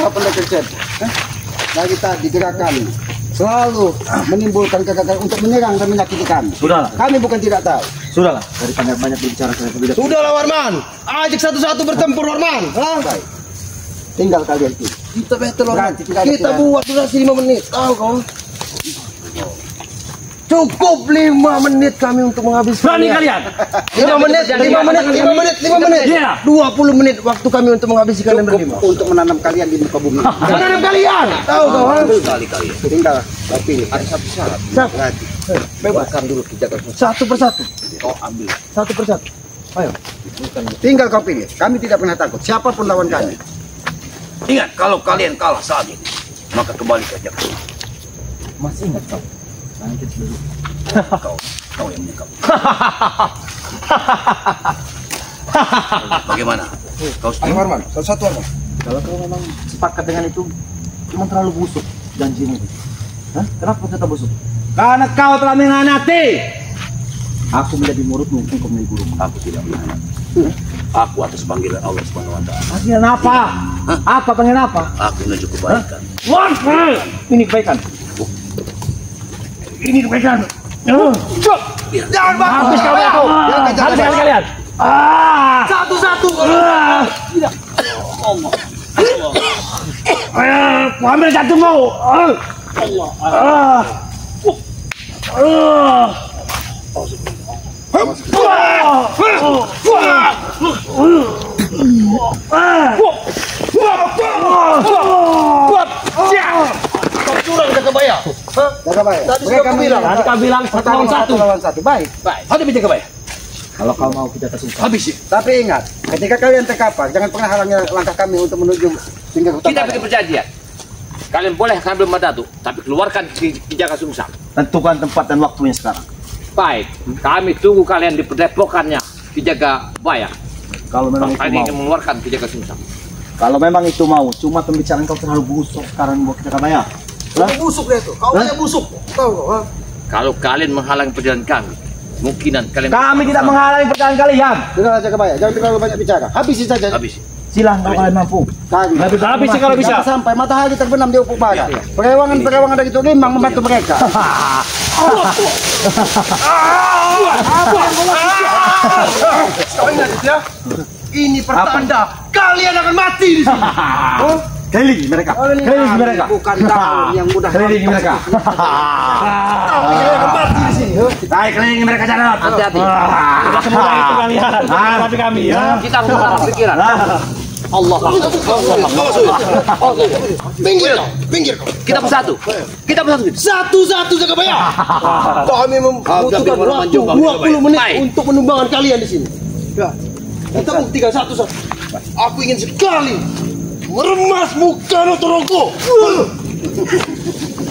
Speaker 1: Apa mereka Cem? Lagi tadi gerakan selalu menimbulkan kegagalan untuk menyerang dan menyakiti kami.
Speaker 3: Sudahlah.
Speaker 1: Kami bukan tidak tahu.
Speaker 3: Sudahlah, daripada banyak berbicara saya tidak.
Speaker 7: Sudahlah Warman. Ajak satu-satu bertempur Warman.
Speaker 1: Baik. Tinggal kalian itu.
Speaker 7: Kita battle Warman.
Speaker 1: Berarti tidak ada
Speaker 7: Kita
Speaker 1: tidak.
Speaker 7: buat durasi 5 menit. Tahu kau?
Speaker 2: Cukup 5 menit kami untuk menghabiskan.
Speaker 4: Berani kalian.
Speaker 2: 5 menit, 5 menit, 5 menit, 5 menit.
Speaker 4: Iya.
Speaker 2: 20 menit waktu kami untuk menghabiskan kalian berlima.
Speaker 1: Untuk menanam kalian di muka bumi.
Speaker 2: Menanam kalian. Tahu kau?
Speaker 3: Sekali kalian.
Speaker 1: Tinggal tapi ada satu syarat.
Speaker 2: Siap.
Speaker 1: Berarti bebaskan dulu pijakan.
Speaker 2: Satu persatu.
Speaker 1: Kau ambil.
Speaker 2: Satu persatu. Ayo.
Speaker 1: Tinggal kau pilih. Kami tidak pernah takut. Siapapun lawan kami.
Speaker 3: Ingat, kalau kalian kalah saat ini, maka kembali ke Jakarta.
Speaker 2: Masih ingat kau?
Speaker 3: Kau yang menyekap. Bagaimana? Kau setuju?
Speaker 7: Warman, satu-satu Warman.
Speaker 2: Kalau kau memang sepakat dengan itu, cuma terlalu busuk janjimu. Hah? Kenapa tetap busuk? Karena kau telah mengkhianati. Aku menjadi muridmu, engkau menjadi guru.
Speaker 3: Aku tidak mengkhianati. Aku atas panggilan Allah Subhanahu wa taala.
Speaker 2: Panggilan apa? Apa panggilan apa?
Speaker 3: Aku menuju kebaikan.
Speaker 2: Ini kebaikan. Ini kebaikan.
Speaker 7: Jangan Bang.
Speaker 2: Habis kau itu.
Speaker 4: Habis kalian.
Speaker 7: Satu-satu.
Speaker 4: Aku ambil jantungmu.
Speaker 7: Jaga bayar.
Speaker 1: Jaga baik.
Speaker 7: Tadi sudah aku bilang.
Speaker 4: Tadi kau bilang 1 lawan 1.
Speaker 1: lawan 1. Baik.
Speaker 3: Ada bisa kebaikan.
Speaker 2: Kalau kau mau kita tersungkap.
Speaker 3: Habis ya.
Speaker 1: Tapi ingat, ketika kalian terkapar, jangan pernah halangi langkah kami untuk menuju singgah hutan.
Speaker 3: Kita bikin perjanjian. Kalian boleh ambil Madatu, tapi keluarkan Kijaka Sungsang.
Speaker 2: Tentukan tempat dan waktunya sekarang.
Speaker 3: Baik, kami tunggu kalian di pendepokannya Kijaka Bayar.
Speaker 2: Kalau memang itu
Speaker 3: Kalian
Speaker 2: mau.
Speaker 3: ingin mengeluarkan Kijaka Sungsang.
Speaker 2: Kalau memang itu mau, cuma pembicaraan kau terlalu busuk sekarang buat kita bayar.
Speaker 7: Busuk dia tuh. Kau aja busuk. Tahu kau? Ha?
Speaker 3: Kalau kalian menghalangi perjalanan kami, kemungkinan kalian
Speaker 2: Kami tidak menghalangi perjalanan kalian.
Speaker 1: Sudah jaga baik. Jangan terlalu banyak bicara. Habisi saja.
Speaker 3: habis.
Speaker 2: Silang kalau kalian mampu.
Speaker 1: Kali.
Speaker 4: Habis kalau bisa.
Speaker 1: Jangan sampai matahari terbenam di ufuk barat. Perewangan dari itu memang membantu mereka.
Speaker 7: Kau ingat itu ya? Ini pertanda kalian akan mati di sini.
Speaker 2: Kelilingi mereka. Kelilingi mereka.
Speaker 1: Bukan daun yang mudah.
Speaker 2: Kelilingi mereka.
Speaker 7: Kalian akan mati di sini.
Speaker 2: Baik, kelilingi mereka jangan.
Speaker 3: Hati-hati.
Speaker 4: Tidak semudah itu kalian. Tapi kami ya.
Speaker 3: Kita mengubah pikiran. Allah.
Speaker 7: Pinggir kau, pinggir kau.
Speaker 3: Kita bersatu. Kita bersatu.
Speaker 7: Satu-satu jaga bayar. Kami membutuhkan waktu 20 menit untuk penumbangan kalian di sini. Ya. Kita buktikan satu-satu. Aku ingin sekali meremas muka Notorogo.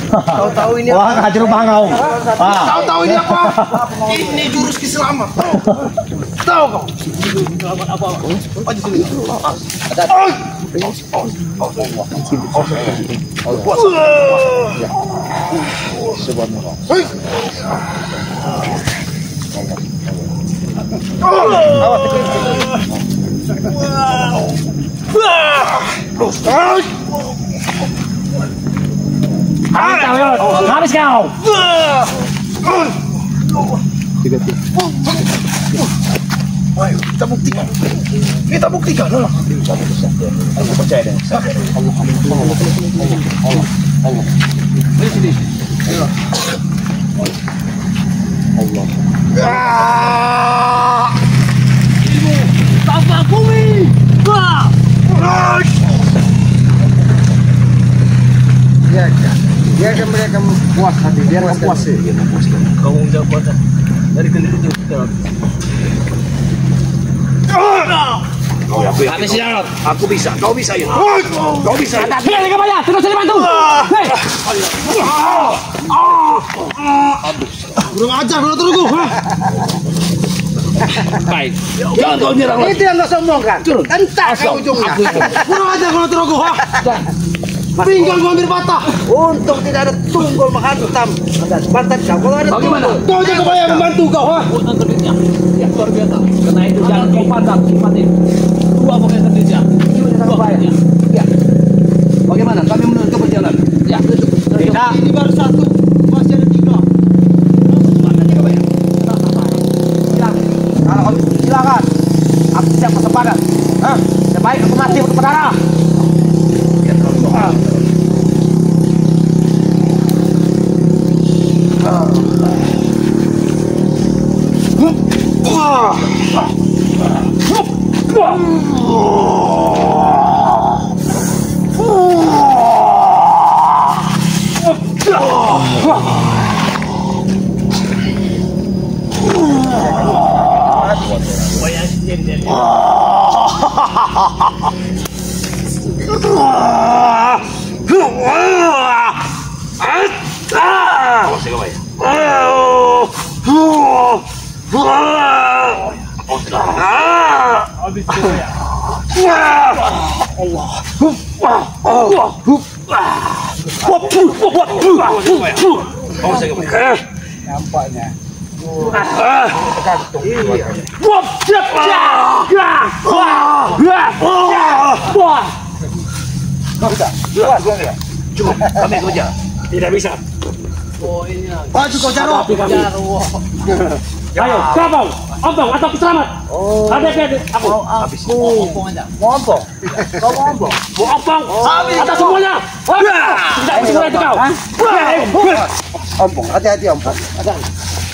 Speaker 6: Kau tahu ini
Speaker 2: Wah, kacau bangau.
Speaker 7: Kau tahu ini apa? Ini jurus kiselamat. Tahu kau?
Speaker 4: Habis kau.
Speaker 7: Ayo, kita buktikan. Kita buktikan. Aku percaya dengan saya. Allah.
Speaker 3: Tanpa bumi.
Speaker 1: Biarkan mereka puas hati, biarkan puas.
Speaker 5: Kau menjawab dari kendiri itu.
Speaker 3: Habis ya. Aku bisa. Kau bisa ya. Kau bisa.
Speaker 4: Ada biar mereka bayar, terus saya bantu.
Speaker 7: Kurang ajar Notorogo.
Speaker 3: Baik. Jangan kau nyerang lagi.
Speaker 6: itu yang kau sombongkan.
Speaker 3: Turun.
Speaker 6: Entah kau ujungnya.
Speaker 7: Kurang ajar Notorogo. Pinggang gua hampir patah.
Speaker 6: Untung tidak ada tunggul menghantam pantat kau. Kalau ada
Speaker 3: Bagaimana?
Speaker 6: tunggul,
Speaker 7: Kau jaga bayar membantu kau.
Speaker 3: Ya, luar biasa. Karena itu jangan kau patah. Simpatin. Dua pokoknya terdesak. Dua pokoknya. Ya. Bagaimana? Kami menutup perjalanan. Ya. Tidak.
Speaker 7: Ini baru satu, masih ada 3.
Speaker 6: kalau kau silakan. Aku siap kesempatan. Sebaik aku mati untuk saudara.
Speaker 3: Cukup. Kami kerja.
Speaker 4: Tidak bisa.
Speaker 7: Maju kau Jaro.
Speaker 4: Ayo, siapa? Ompong atau selamat? Ada aku.
Speaker 6: Mau ompong? Kau mau ompong?
Speaker 4: Mau ompong atau semuanya? Tidak bisa itu kau.
Speaker 1: Ompong, hati-hati ompong.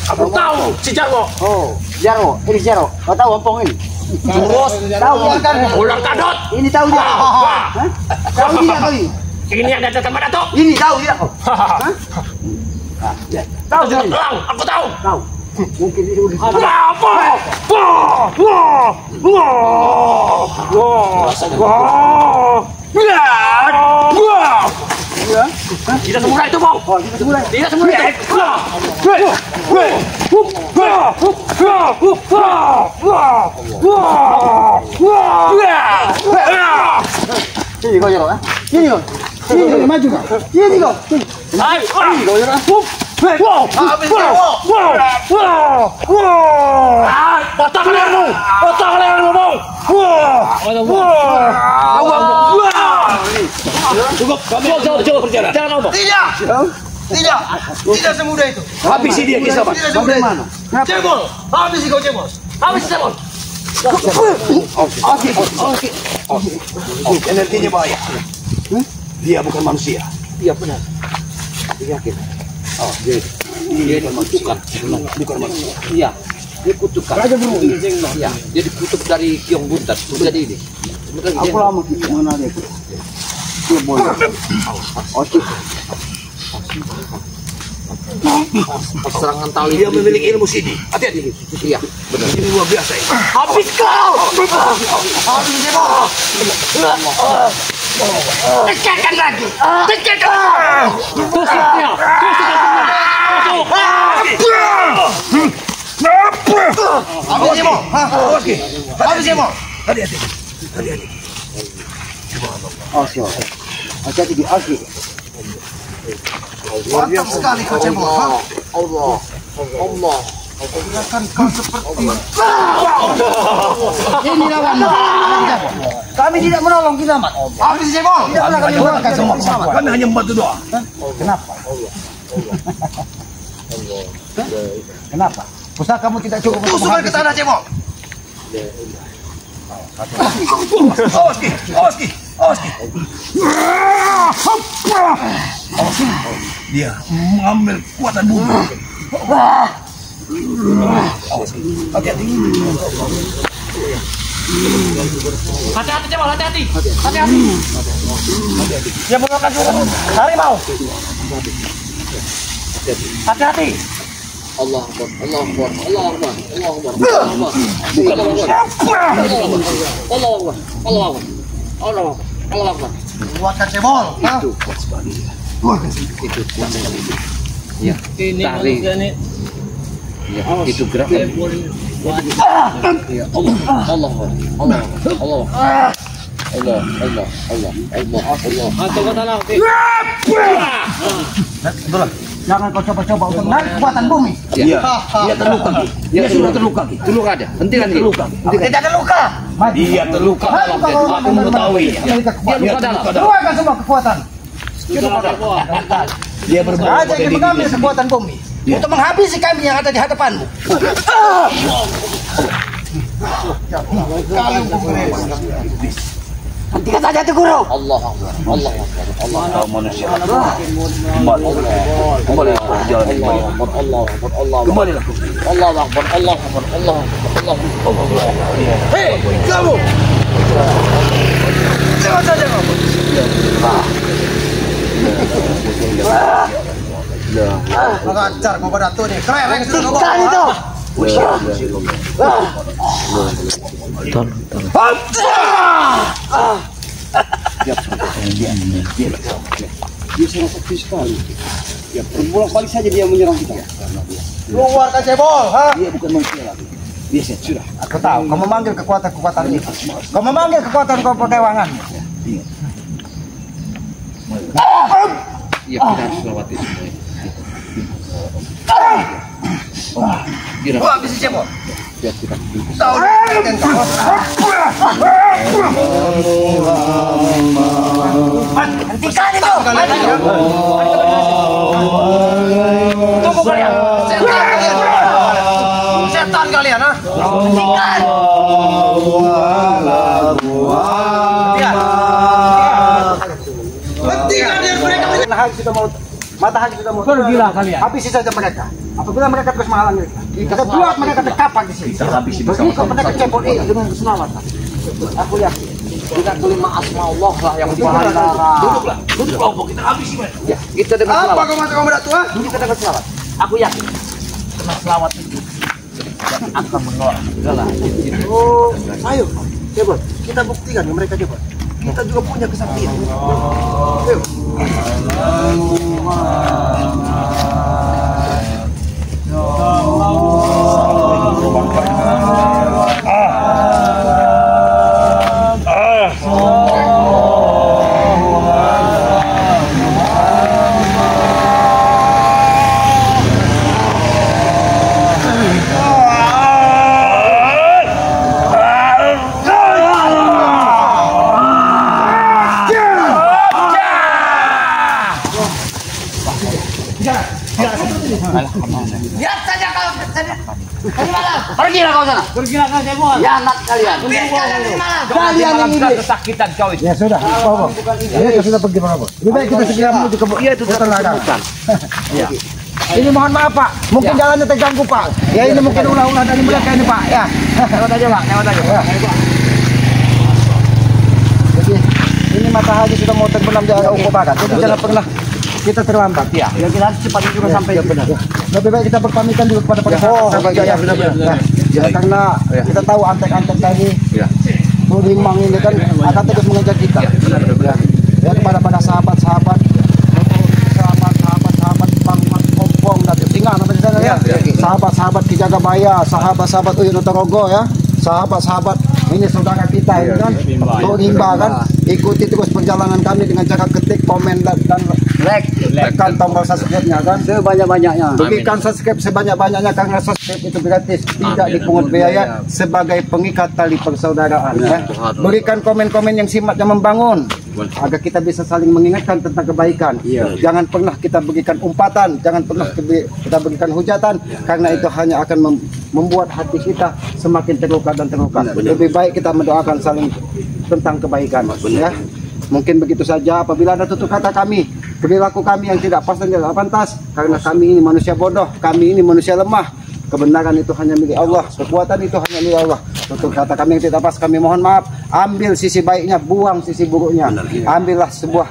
Speaker 4: Aku tahu si Jarwo.
Speaker 6: Oh, Jaro, ini Jaro. Kau tahu ompong ini?
Speaker 4: Terus
Speaker 6: Tahu kan?
Speaker 4: ulang kadot.
Speaker 6: Ini tahu dia. Hah? Tahu dia kau ini?
Speaker 4: Ini yang datang pada Dato.
Speaker 6: Ini tahu dia kau. Hah?
Speaker 4: Tahu juga elang, aku tahu.
Speaker 6: Tahu. Mungkin ini udah.
Speaker 4: Tidak semudah itu, Bang. Tidak semudah itu.
Speaker 6: Sini kau Jaro, Sini kau. Sini maju kau. Sini kau.
Speaker 4: Ayo,
Speaker 6: Kau Jaro.
Speaker 4: potong lehermu, Bang. Cukup, coba berjalan. Jangan ngomong.
Speaker 7: Tidak semudah itu.
Speaker 3: Habisi dia kisah.
Speaker 7: Tidak semudah itu. Cebol, habisi kau cebol.
Speaker 4: Habis saya, Bang.
Speaker 3: Energinya bahaya. Dia bukan manusia.
Speaker 6: Iya benar. Yakin.
Speaker 3: Oh, dia dikutukan. Bukan manusia.
Speaker 6: Iya. Dikutukan. Raja Buru. Iya. Dia dikutuk dari Kiong Buntat. Jadi ini. Aku lama gitu mengenali. Dia boleh. Oke.
Speaker 3: Serangan tali. Dia memiliki ilmu sini. Hati-hati. Iya, benar. Ini luar biasa ini. Habis kau. Habis kau. Tekan lagi. Tekan. Tusuk dia. Habis mo. Oke. Habis mo. Hati-hati. Hati-hati.
Speaker 6: Oh, siap. Hati-hati. Oke.
Speaker 1: Mantap sekali kau cebol.
Speaker 3: Allah. Allah.
Speaker 1: Gerakan kau seperti
Speaker 6: Ini lawan. Kami tidak menolong kita, Mat.
Speaker 1: habis cebol.
Speaker 6: Tidak pernah kami menolong semua.
Speaker 3: Kami hanya membantu doa.
Speaker 6: Kenapa? Kenapa? Pusaka kamu tidak cukup untuk
Speaker 1: Tusukkan ke tanah cebol.
Speaker 3: Awas Ki. Awas Ki. Awas Ki. Dia mengambil kekuatan bumi. Awas Ki. Hati-hati.
Speaker 4: Hati-hati Cebol, hati-hati. Hati-hati. Dia menggunakan jurus harimau. Hati-hati.
Speaker 3: Allah Akbar. Allah Akbar. Allah Akbar. Allah Akbar. Allah Akbar. Allah Akbar. Allah Akbar. Allah Akbar. Allah Akbar.
Speaker 1: Kuatkan cebol.
Speaker 3: Ya, tarik. Ya, itu gerak. Ya, Allah. Allah Akbar. Allah Akbar. Allah. Allah. Allah. Allah. Allah. Allah.
Speaker 4: Atau kata lah.
Speaker 6: Jangan kau coba-coba untuk menarik kekuatan bumi.
Speaker 3: Iya. Dia terluka. Dia sudah terluka. Terluka ada. Hentikan dia. Terluka.
Speaker 1: Tidak ada luka.
Speaker 3: Dia terluka. Aku mengetahui. Dia luka dalam.
Speaker 6: Keluarkan semua kekuatan.
Speaker 3: Dia berbau.
Speaker 6: Raja ingin mengambil kekuatan bumi untuk menghabisi kami yang ada di hadapanmu. Hentikan saja itu guru.
Speaker 3: Allah Akbar. Allah Akbar. Allah Akbar. Manusia. Kembali jalan kembali. Allah Akbar. Allah Akbar. Kembali. Allah Akbar. Allah Akbar. Allah Akbar. Allah Akbar.
Speaker 1: Hei, kamu. Jangan saja kamu. Mengajar kau pada tuh nih. Keren sudah kau.
Speaker 6: Itu.
Speaker 1: Dia sangat aktif sekali. Ya, berbolak-balik saja dia menyerang kita. Keluarkan cebol, ha?
Speaker 3: Dia bukan manusia lagi. Dia sudah.
Speaker 6: Aku tahu, kau memanggil kekuatan-kekuatan itu. Kau memanggil kekuatan kau pekewangan.
Speaker 3: Iya, kita harus lewati semua.
Speaker 1: Wah, bisa cebol.
Speaker 3: Biar kita.
Speaker 1: Tahu.
Speaker 6: Hentikan itu.
Speaker 1: Tunggu kalian. Setan kalian, ha?
Speaker 6: Hentikan.
Speaker 1: Hentikan dia mereka.
Speaker 6: Matahari sudah mau.
Speaker 4: Gila kalian.
Speaker 6: Habisi saja mereka. Apabila mereka terus menghalangi kita buat mereka terkapar di sini. Begitu mereka cebol ini dengan keselamatan. Aku yakin.
Speaker 3: Dengan kelima asma Allah lah yang dibahagiakan. Duduklah. Duduk kau kita habisi mereka. Ya, kita dengan
Speaker 1: Apa
Speaker 3: selamat.
Speaker 1: kau masuk kamu tu, ha?
Speaker 3: Kita dengan selamat. Aku yakin. Dengan selamat itu akan menolak segala.
Speaker 6: Oh, ayo, cebol. Kita buktikan ya mereka cebol. Kita juga punya kesaktian. Ayo.
Speaker 3: Lihat saja kau saja. Pergilah kau sana.
Speaker 4: Pergilah kau Cebol.
Speaker 3: Ya anak kalian.
Speaker 6: Kalian yang ini.
Speaker 3: Kesakitan kau itu.
Speaker 6: Ya sudah, Bobo. Ini sudah pergi Bobo. Lebih baik kita segera menuju ke
Speaker 3: Iya itu
Speaker 6: ladang. Ya. Ini mohon maaf Pak, mungkin jalannya terganggu Pak. Ya ini mungkin ulah-ulah dari mereka ini Pak. Ya. Lewat aja Pak, lewat aja. Ya.
Speaker 1: matahari sudah mau terbenam di arah ufuk barat. Jadi jangan pernah kita terlambat. Ya, kita harus cepat juga sampai. Benar. Lebih baik kita berpamitan dulu kepada para sahabat. Ya, benar. Karena kita tahu antek-antek tadi, Burimang ini kan akan terus mengejar kita. Ya, kepada para sahabat-sahabat Bang Mas Kompong dan Singa namanya di sana ya. Sahabat-sahabat Ki Jagabaya, sahabat-sahabat Uyun Utorogo ya. Sahabat-sahabat ini saudara kita ini kan, Rimba kan, ikuti terus perjalanan kami dengan cara ketik, komen dan like, tekan tombol subscribe-nya kan, sebanyak-banyaknya. Berikan subscribe sebanyak-banyaknya karena subscribe itu gratis, tidak dipungut biaya sebagai pengikat tali persaudaraan. Ya. Berikan komen-komen yang sifatnya membangun agar kita bisa saling mengingatkan tentang kebaikan. Jangan pernah kita berikan umpatan, jangan pernah kita berikan hujatan, karena itu hanya akan membuat hati kita semakin terluka dan terluka. Lebih baik kita mendoakan saling tentang kebaikan. Ya, mungkin begitu saja. Apabila ada tutur kata kami, perilaku kami yang tidak pas dan tidak pantas, karena kami ini manusia bodoh, kami ini manusia lemah. Kebenaran itu hanya milik Allah, kekuatan itu hanya milik Allah. Tutur kata kami yang tidak pas, kami mohon maaf. Ambil sisi baiknya, buang sisi buruknya. Ambillah sebuah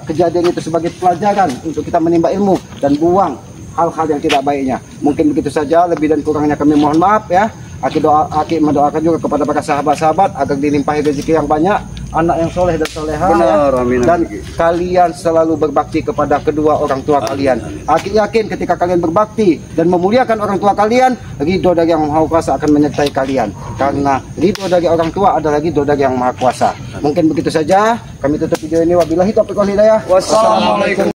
Speaker 1: kejadian itu sebagai pelajaran untuk kita menimba ilmu, dan buang hal-hal yang tidak baiknya. Mungkin begitu saja, lebih dan kurangnya kami mohon maaf ya. Aki mendoakan juga kepada para sahabat-sahabat agar dilimpahi rezeki yang banyak, anak yang soleh dan soleha ya. Dan kalian selalu berbakti kepada kedua orang tua kalian. Aki yakin ketika kalian berbakti dan memuliakan orang tua kalian, ridho dari Yang Maha Kuasa akan menyertai kalian, karena ridho dari orang tua adalah ridho dari Yang Maha Kuasa. Mungkin begitu saja, kami tutup video ini. Wabillahi taufiq wal hidayah. Wassalamualaikum.